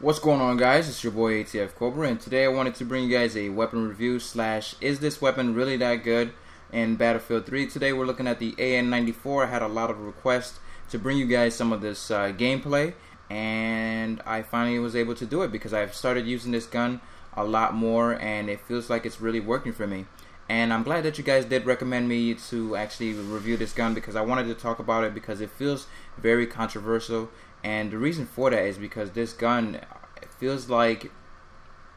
What's going on, guys? It's your boy ATF Cobra, and today I wanted to bring you guys a weapon review slash is this weapon really that good in Battlefield 3. Today we're looking at the AN-94. I had a lot of requests to bring you guys some of this gameplay, and I finally was able to do it because I've started using this gun a lot more and it feels like it's really working for me. And I'm glad that you guys did recommend me to actually review this gun because I wanted to talk about it because it feels very controversial. And the reason for that is because this gun, it feels like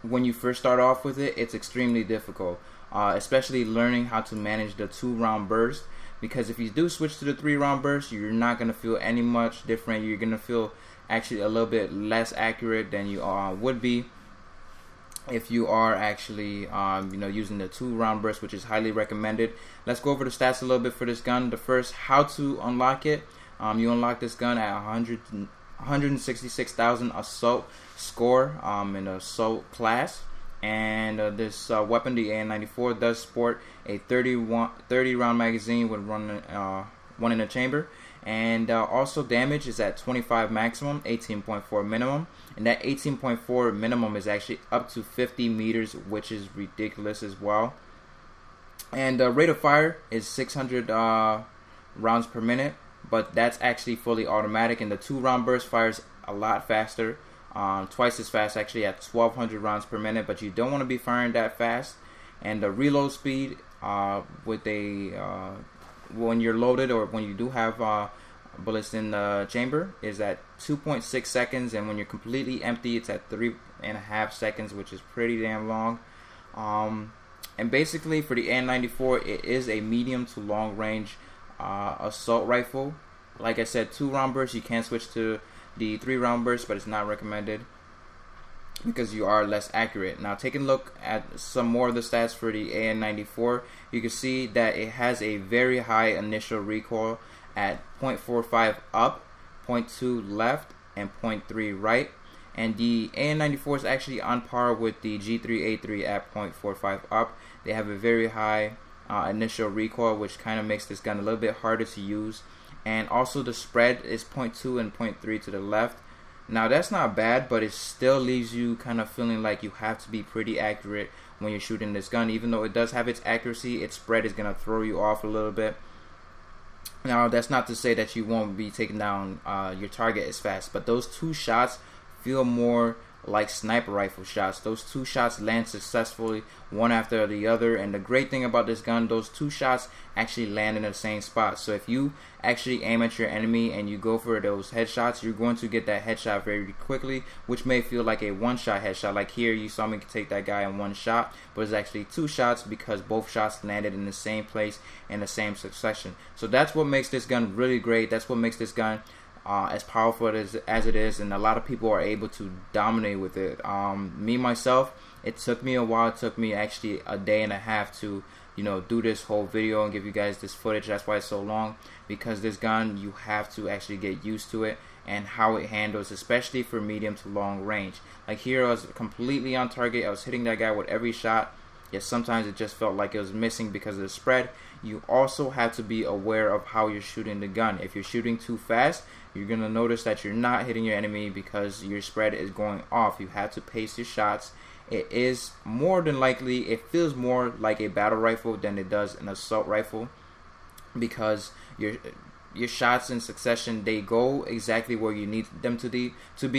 when you first start off with it, it's extremely difficult, especially learning how to manage the 2-round burst. Because if you do switch to the 3-round burst, you're not going to feel any much different. You're going to feel actually a little bit less accurate than you would be if you are actually using the 2-round burst, which is highly recommended. Let's go over the stats a little bit for this gun. The first, how to unlock it. You unlock this gun at 166,000 assault score in the assault class, and this weapon, the AN-94, does sport a 30 round magazine with one in a chamber, and also damage is at 25 maximum, 18.4 minimum, and that 18.4 minimum is actually up to 50 meters, which is ridiculous as well. And rate of fire is 600 rounds per minute. But that's actually fully automatic, and the 2-round burst fires a lot faster, twice as fast actually at 1200 rounds per minute. But you don't want to be firing that fast. And the reload speed with when you're loaded or when you do have bullets in the chamber is at 2.6 seconds, and when you're completely empty it's at 3.5 seconds, which is pretty damn long. And basically for the AN-94, it is a medium to long range assault rifle. Like I said, 2-round burst. You can switch to the 3-round burst, but it's not recommended because you are less accurate. Now, taking a look at some more of the stats for the AN-94, you can see that it has a very high initial recoil at 0.45 up, 0.2 left, and 0.3 right. And the AN-94 is actually on par with the G3A3 at 0.45 up. They have a very high initial recoil, which kind of makes this gun a little bit harder to use. And also the spread is 0.2 and 0.3 to the left. Now that's not bad, but it still leaves you kind of feeling like you have to be pretty accurate when you're shooting this gun. Even though it does have its accuracy, its spread is going to throw you off a little bit. Now that's not to say that you won't be taking down your target as fast, but those 2 shots feel more like sniper rifle shots. Those 2 shots land successfully, one after the other. And the great thing about this gun, those 2 shots actually land in the same spot. So if you actually aim at your enemy and you go for those headshots, you're going to get that headshot very quickly, which may feel like a 1-shot headshot. Like here, you saw me take that guy in 1 shot, but it's actually 2 shots because both shots landed in the same place in the same succession. So that's what makes this gun really great. That's what makes this gun as powerful as it is, and a lot of people are able to dominate with it. Me myself, it took me a while. It took me actually a day and a half to do this whole video and give you guys this footage. That's why it's so long, because this gun, you have to actually get used to it and how it handles, especially for medium to long range. Like here, I was completely on target. I was hitting that guy with every shot, yet sometimes it just felt like it was missing because of the spread. You also have to be aware of how you're shooting the gun. If you're shooting too fast, you're going to notice that you're not hitting your enemy because your spread is going off. You have to pace your shots. It is more than likely, it feels more like a battle rifle than it does an assault rifle, because your shots in succession, they go exactly where you need them to be,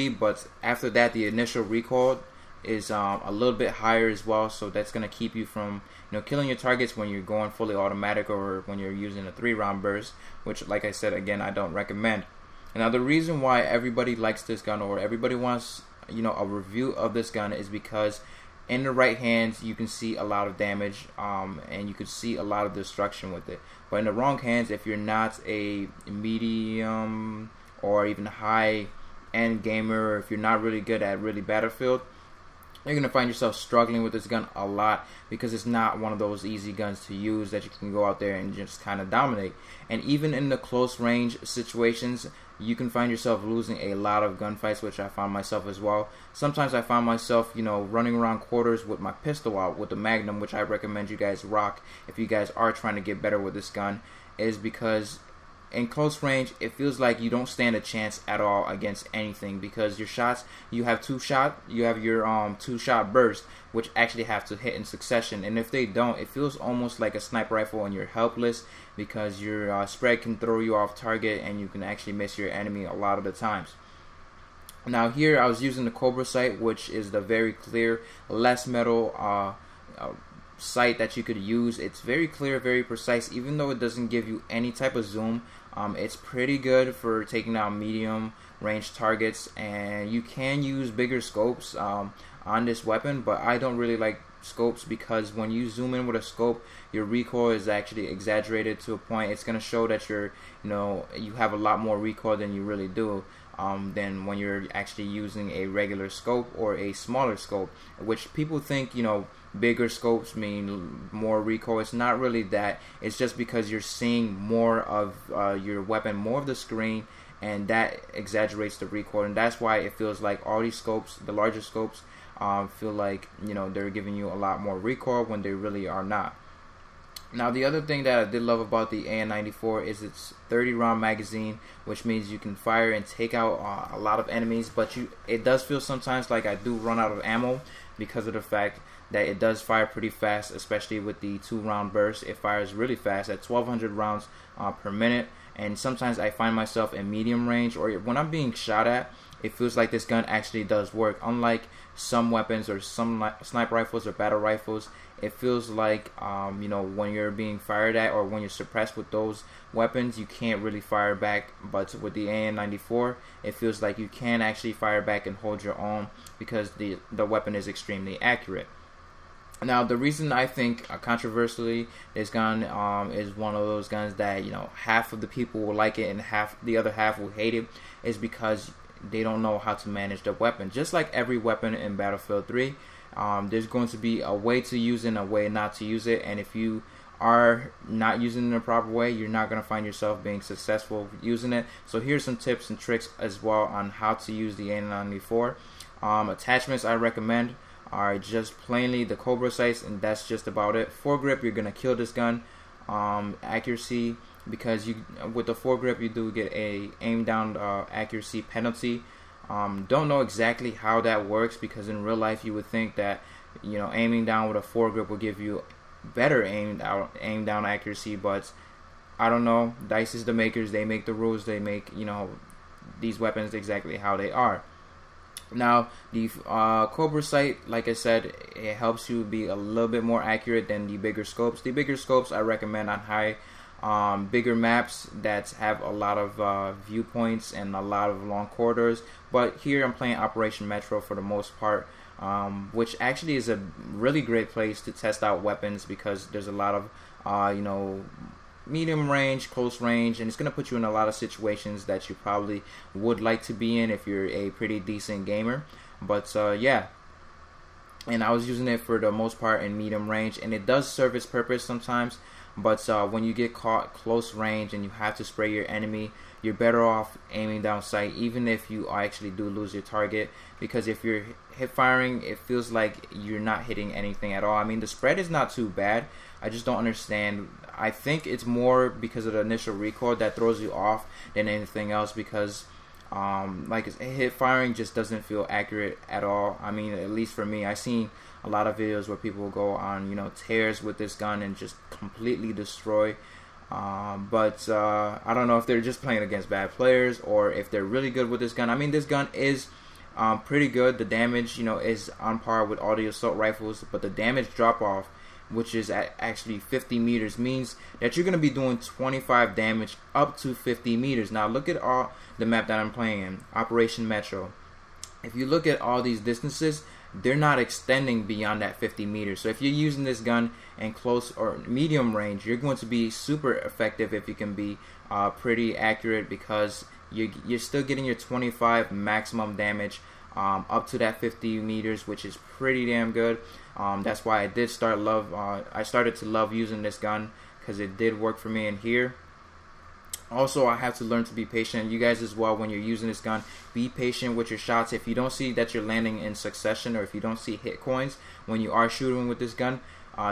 but after that the initial recoil is a little bit higher as well. So that's going to keep you from killing your targets when you're going fully automatic or when you're using a 3-round burst, which, like I said again, I don't recommend. Now the reason why everybody likes this gun, or everybody wants a review of this gun, is because in the right hands you can see a lot of damage and you can see a lot of destruction with it. But in the wrong hands, if you're not a medium or even high end gamer, or if you're not really good at Battlefield, you're going to find yourself struggling with this gun a lot, because it's not one of those easy guns to use that you can go out there and just kind of dominate. And even in the close range situations, you can find yourself losing a lot of gunfights, which I found myself as well. Sometimes I found myself, running around quarters with my pistol out with the Magnum, which I recommend you guys rock if you guys are trying to get better with this gun, is because in close range, it feels like you don't stand a chance at all against anything, because your shots, you have your 2-shot burst, which actually have to hit in succession, and if they don't, it feels almost like a sniper rifle and you're helpless, because your spread can throw you off target and you can actually miss your enemy a lot of the times. Now here I was using the Cobra sight, which is the very clear, less metal sight that you could use. It's very clear, very precise, even though it doesn't give you any type of zoom. It's pretty good for taking out medium range targets, and you can use bigger scopes on this weapon, but I don't really like scopes, because when you zoom in with a scope, your recoil is actually exaggerated to a point. It's going to show that you have a lot more recoil than you really do, than when you're actually using a regular scope or a smaller scope, which people think bigger scopes mean more recoil. It's not really that. It's just because you're seeing more of your weapon, more of the screen, and that exaggerates the recoil, and that's why it feels like all these scopes, the larger scopes, feel like they're giving you a lot more recoil when they really are not. Now the other thing that I did love about the AN-94 is its 30-round magazine, which means you can fire and take out a lot of enemies, but it does feel sometimes like I do run out of ammo, because of the fact that it does fire pretty fast, especially with the 2-round burst. It fires really fast at 1,200 rounds per minute, and sometimes I find myself in medium range, or when I'm being shot at, it feels like this gun actually does work. Unlike some weapons or some sniper rifles or battle rifles, it feels like when you're being fired at, or when you're suppressed with those weapons, you can't really fire back. But with the AN-94, it feels like you can actually fire back and hold your own, because the weapon is extremely accurate. Now the reason I think controversially this gun is one of those guns that half of the people will like it and the other half will hate it, is because they don't know how to manage the weapon. Just like every weapon in Battlefield 3, there's going to be a way to use it and a way not to use it, and if you are not using it in the proper way, you're not going to find yourself being successful using it. So here's some tips and tricks as well on how to use the AN-94. Attachments I recommend are just plainly the Cobra sights, and that's just about it. Foregrip, you're gonna kill this gun. Accuracy, because with the foregrip you do get a aim down accuracy penalty. Don't know exactly how that works, because in real life you would think that aiming down with a foregrip will give you better aim down accuracy, but I don't know. DICE is the makers, they make the rules, they make these weapons exactly how they are. Now the Cobra sight, like I said, it helps you be a little bit more accurate than the bigger scopes. The bigger scopes I recommend on high bigger maps that have a lot of viewpoints and a lot of long corridors, but here I'm playing Operation Metro for the most part, which actually is a really great place to test out weapons, because there's a lot of medium range, close range, and it's going to put you in a lot of situations that you probably would like to be in if you're a pretty decent gamer. But yeah, and I was using it for the most part in medium range, and it does serve its purpose sometimes, but when you get caught close range and you have to spray your enemy, you're better off aiming down sight, even if you actually do lose your target, because if you're hip firing, it feels like you're not hitting anything at all. I mean, the spread is not too bad. I just don't understand. I think it's more because of the initial recoil that throws you off than anything else, because like hip firing just doesn't feel accurate at all. I mean, at least for me, I've seen a lot of videos where people go on tears with this gun and just completely destroy. But I don't know if they're just playing against bad players or if they're really good with this gun. I mean, this gun is pretty good. The damage is on par with all the assault rifles, but the damage drop off, which is at actually 50 meters, means that you're going to be doing 25 damage up to 50 meters. Now look at all the map that I'm playing in, Operation Metro. If you look at all these distances, they're not extending beyond that 50 meters. So if you're using this gun in close or medium range, you're going to be super effective if you can be pretty accurate, because you're still getting your 25 maximum damage up to that 50 meters, which is pretty damn good. That's why I started to love using this gun, because it did work for me in here. Also, I have to learn to be patient. You guys as well, when you're using this gun, be patient with your shots. If you don't see that you're landing in succession, or if you don't see hit coins when you are shooting with this gun,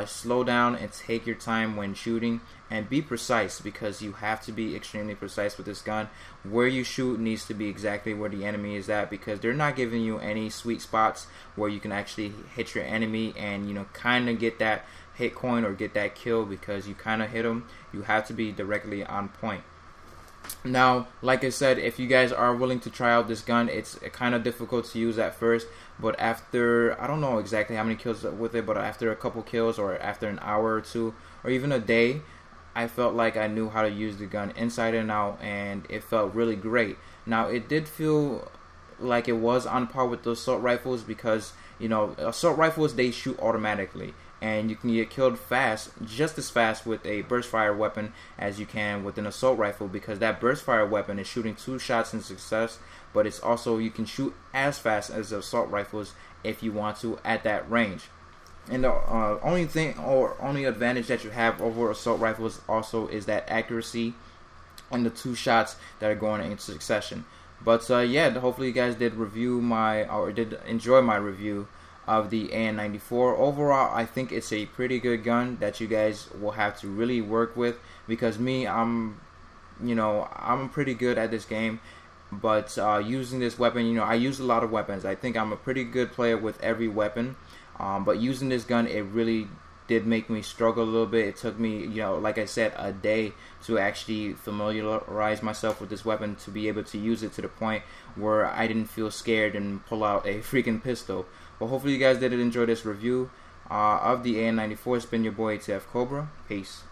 slow down and take your time when shooting, and be precise, because you have to be extremely precise with this gun. Where you shoot needs to be exactly where the enemy is at, because they're not giving you any sweet spots where you can actually hit your enemy and, you know, kind of get that hit coin or get that kill, because you kind of hit them. You have to be directly on point. Now, like I said, if you guys are willing to try out this gun, it's kind of difficult to use at first, but after, I don't know exactly how many kills with it, but after a couple kills, or after an hour or two, or even a day, I felt like I knew how to use the gun inside and out, and it felt really great. Now, it did feel like it was on par with the assault rifles, because, you know, assault rifles, they shoot automatically, and you can get killed fast, just as fast with a burst fire weapon as you can with an assault rifle, because that burst fire weapon is shooting 2 shots in success, but it's also, you can shoot as fast as the assault rifles if you want to at that range. And the only thing, or only advantage that you have over assault rifles also is that accuracy and the 2 shots that are going in succession. But yeah, hopefully you guys did enjoy my review of the AN-94. Overall, I think it's a pretty good gun that you guys will have to really work with, because me, I'm pretty good at this game, but using this weapon, you know, I use a lot of weapons. I think I'm a pretty good player with every weapon, but using this gun, it really did make me struggle a little bit. It took me, you know, like I said, a day to actually familiarize myself with this weapon, to be able to use it to the point where I didn't feel scared and pull out a freaking pistol. Well, hopefully you guys did enjoy this review of the AN-94. It's been your boy, TF Cobra. Peace.